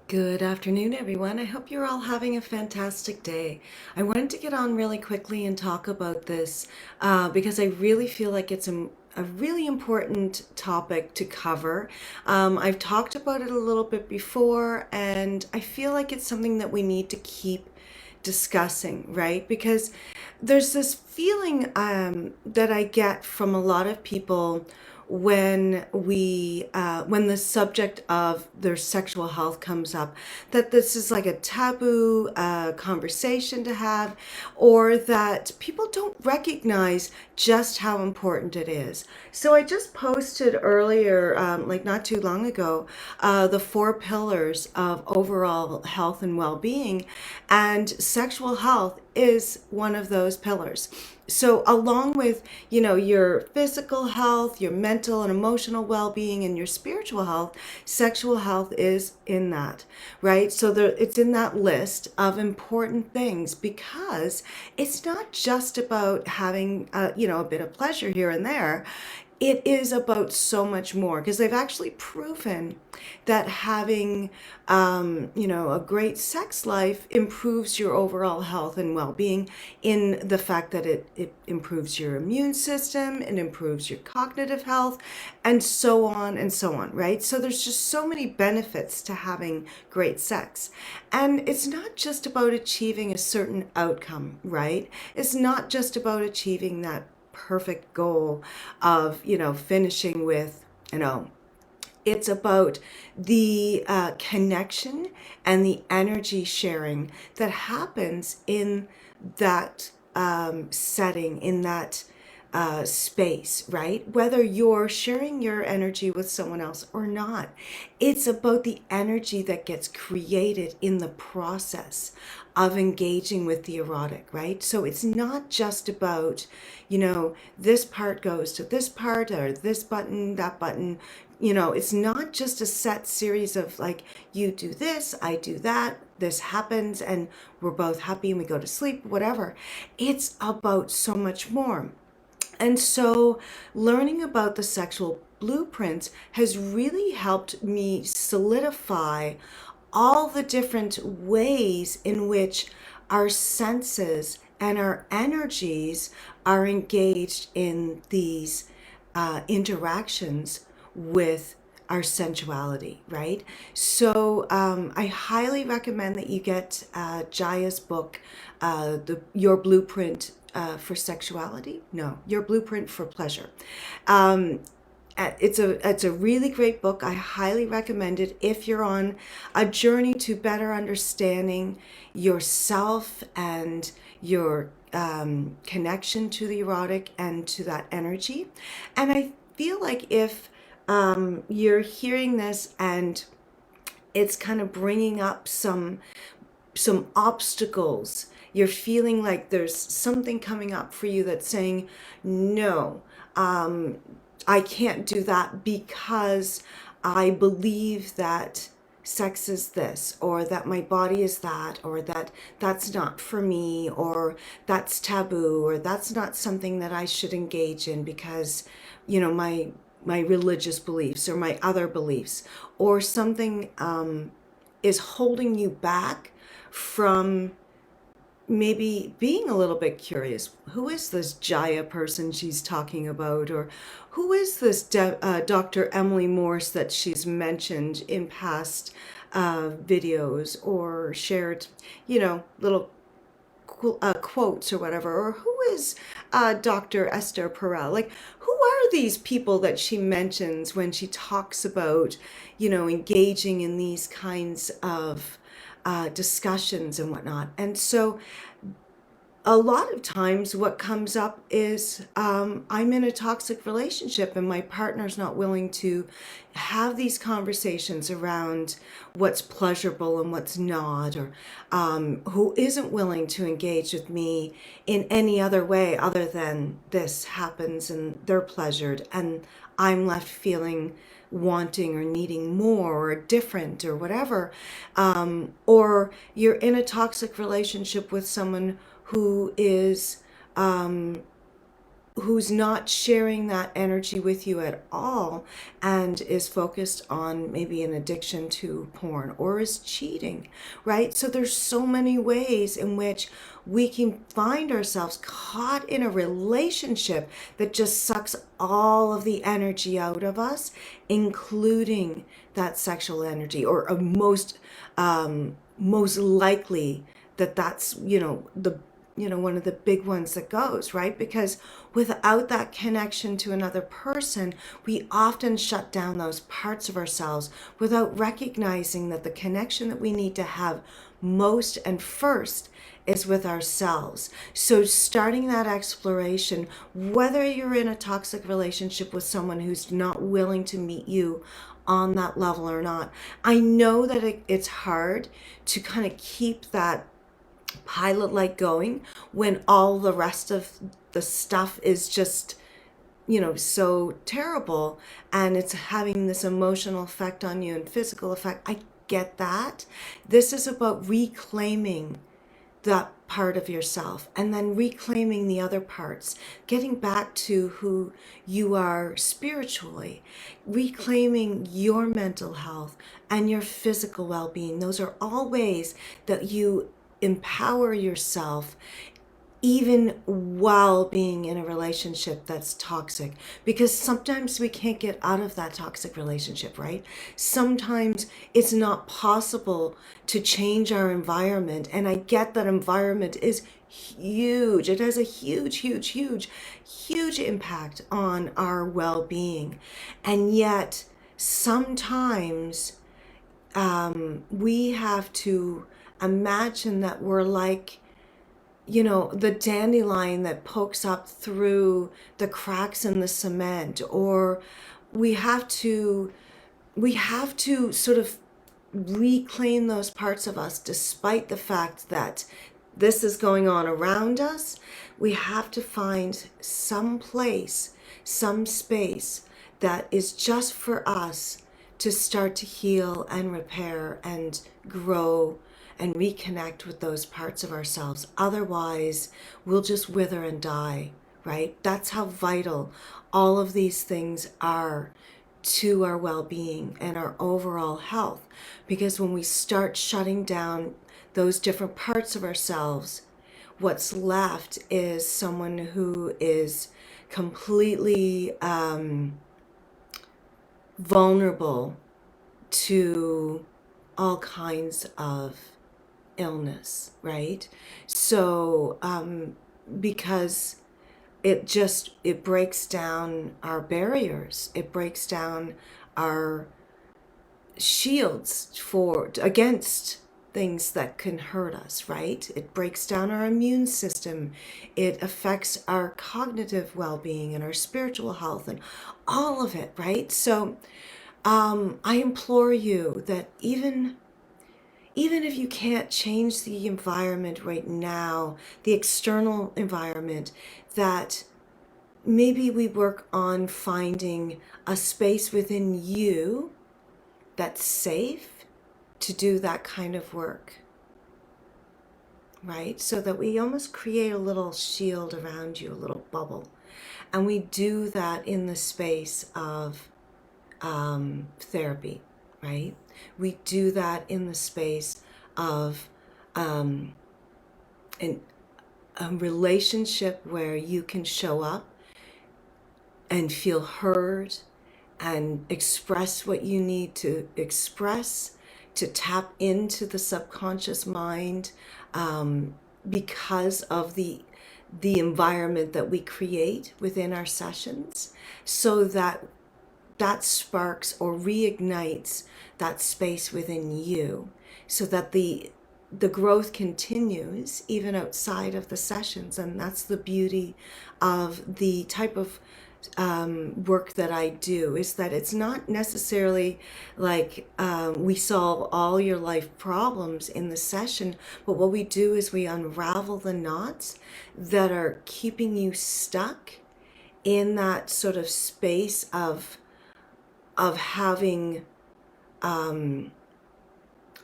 Good afternoon, everyone. I hope you're all having a fantastic day. I wanted to get on really quickly and talk about this because I really feel like it's a really important topic to cover. I've talked about it a little bit before, and I feel like it's something that we need to keep discussing, right? Because there's this feeling that I get from a lot of people when the subject of their sexual health comes up, that this is like a taboo conversation to have, or that people don't recognize just how important it is. So I just posted earlier, like not too long ago, the four pillars of overall health and well-being, and sexual health is one of those pillars. So along with, your physical health, your mental and emotional well-being, and your spiritual health, sexual health is in that, right? So it's in that list of important things because it's not just about having, a bit of pleasure here and there. It is about so much more because they've actually proven that having, a great sex life improves your overall health and well-being, in the fact that it improves your immune system, it improves your cognitive health, and so on and so on, right? So there's just so many benefits to having great sex. And it's not just about achieving a certain outcome, right? It's not just about achieving that perfect goal of, finishing with, it's about the connection and the energy sharing that happens in that setting, in that space, right? Whether you're sharing your energy with someone else or not, it's about the energy that gets created in the process of engaging with the erotic, right? So it's not just about, this part goes to this part, or this button, that button. It's not just a set series of, like, you do this, I do that, this happens, and we're both happy and we go to sleep, whatever. It's about so much more. And so learning about the sexual blueprints has really helped me solidify all the different ways in which our senses and our energies are engaged in these interactions with our sensuality, right? So I highly recommend that you get Jaya's book, Your Blueprint for Sexuality. No, Your Blueprint for Pleasure. Um, it's a really great book. I highly recommend it if you're on a journey to better understanding yourself and your connection to the erotic and to that energy. And I feel like if you're hearing this and it's kind of bringing up some obstacles, you're feeling like there's something coming up for you that's saying, no, I can't do that because I believe that sex is this, or that my body is that, or that that's not for me, or that's taboo, or that's not something that I should engage in because, my religious beliefs or my other beliefs, or something is holding you back from maybe being a little bit curious. Who is this Jaya person she's talking about? Or who is this Dr. Emily Morse that she's mentioned in past videos, or shared, little quotes or whatever? Or who is Dr. Esther Perel? Like, who are these people that she mentions when she talks about, engaging in these kinds of discussions and whatnot? And so a lot of times what comes up is I'm in a toxic relationship and my partner's not willing to have these conversations around what's pleasurable and what's not, or who isn't willing to engage with me in any other way other than this happens and they're pleasured and I'm left feeling wanting or needing more or different or whatever. Or you're in a toxic relationship with someone who is who's not sharing that energy with you at all and is focused on maybe an addiction to porn or is cheating, right? So there's so many ways in which we can find ourselves caught in a relationship that just sucks all of the energy out of us, including that sexual energy, or most likely that's one of the big ones that goes, right? Because without that connection to another person, we often shut down those parts of ourselves without recognizing that the connection that we need to have most and first is with ourselves. So starting that exploration, whether you're in a toxic relationship with someone who's not willing to meet you on that level or not, I know that it's hard to kind of keep that pilot light going when all the rest of the stuff is just so terrible, and it's having this emotional effect on you and physical effect. I get that. This is about reclaiming that part of yourself and then reclaiming the other parts, getting back to who you are spiritually, reclaiming your mental health and your physical well-being. Those are all ways that you empower yourself even while being in a relationship that's toxic, because sometimes we can't get out of that toxic relationship, right? Sometimes it's not possible to change our environment, and I get that environment is huge. It has a huge impact on our well-being, and yet sometimes we have to imagine that we're like, the dandelion that pokes up through the cracks in the cement, or we have to sort of reclaim those parts of us despite the fact that this is going on around us. We have to find some place, some space that is just for us to start to heal and repair and grow and reconnect with those parts of ourselves. Otherwise, we'll just wither and die, right? That's how vital all of these things are to our well-being and our overall health. Because when we start shutting down those different parts of ourselves, what's left is someone who is completely vulnerable to all kinds of illness, right? So because it breaks down our barriers, it breaks down our shields against things that can hurt us, right? It breaks down our immune system. It affects our cognitive well-being and our spiritual health and all of it, right? So I implore you that even if you can't change the environment right now, the external environment, that maybe we work on finding a space within you that's safe to do that kind of work, right? So that we almost create a little shield around you, a little bubble. And we do that in the space of therapy, right? We do that in the space of a relationship where you can show up and feel heard and express what you need to express, to tap into the subconscious mind, because of the environment that we create within our sessions, so that sparks or reignites that space within you, so that the growth continues even outside of the sessions. And that's the beauty of the type of work that I do, is that it's not necessarily like we solve all your life problems in the session, but what we do is we unravel the knots that are keeping you stuck in that sort of space of having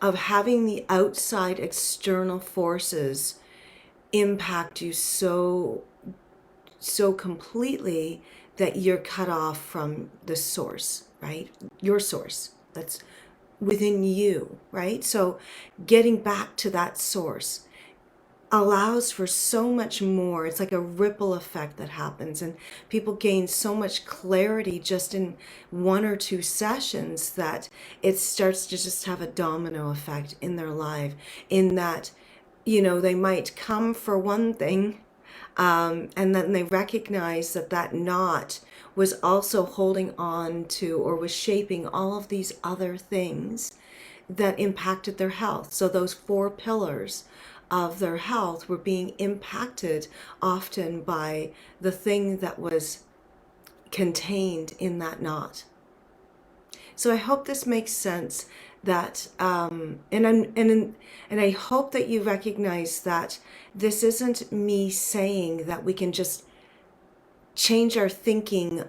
the outside external forces impact you so so completely that you're cut off from the source, right? Your source that's within you, right? So getting back to that source allows for so much more. It's like a ripple effect that happens, and people gain so much clarity just in one or two sessions that it starts to just have a domino effect in their life. In that, they might come for one thing, and then they recognize that that knot was also holding on to or was shaping all of these other things that impacted their health. So those four pillars of their health were being impacted often by the thing that was contained in that knot. So I hope this makes sense. That and I hope that you recognize that this isn't me saying that we can just change our thinking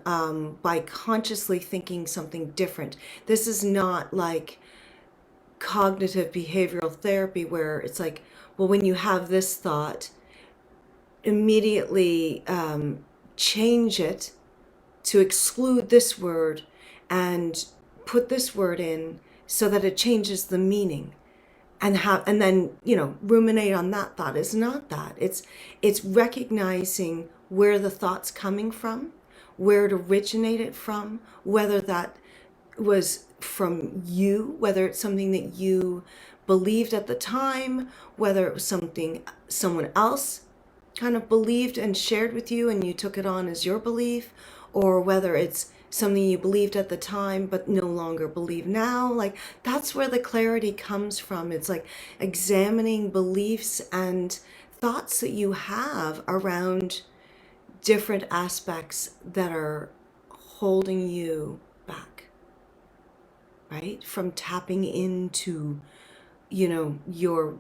by consciously thinking something different. This is not like cognitive behavioral therapy where it's like, well, when you have this thought, immediately change it to exclude this word and put this word in so that it changes the meaning, and then ruminate on that thought. Is not that. It's recognizing where the thought's coming from, where it originated from, whether that was from you, whether it's something that you believed at the time, whether it was something someone else kind of believed and shared with you and you took it on as your belief, or whether it's something you believed at the time but no longer believe now. Like, that's where the clarity comes from. It's like examining beliefs and thoughts that you have around different aspects that are holding you back, right? From tapping into, your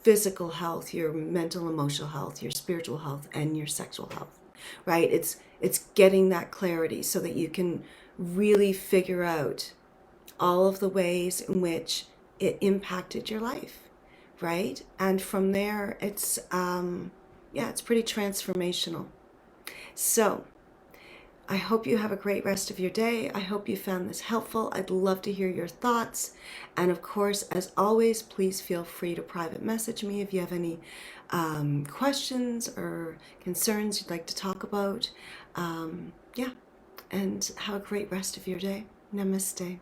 physical health, your mental, emotional health, your spiritual health, and your sexual health, right? It's getting that clarity so that you can really figure out all of the ways in which it impacted your life, right? And from there, it's it's pretty transformational. So I hope you have a great rest of your day. I hope you found this helpful. I'd love to hear your thoughts. And of course, as always, please feel free to private message me if you have any questions or concerns you'd like to talk about. And have a great rest of your day. Namaste.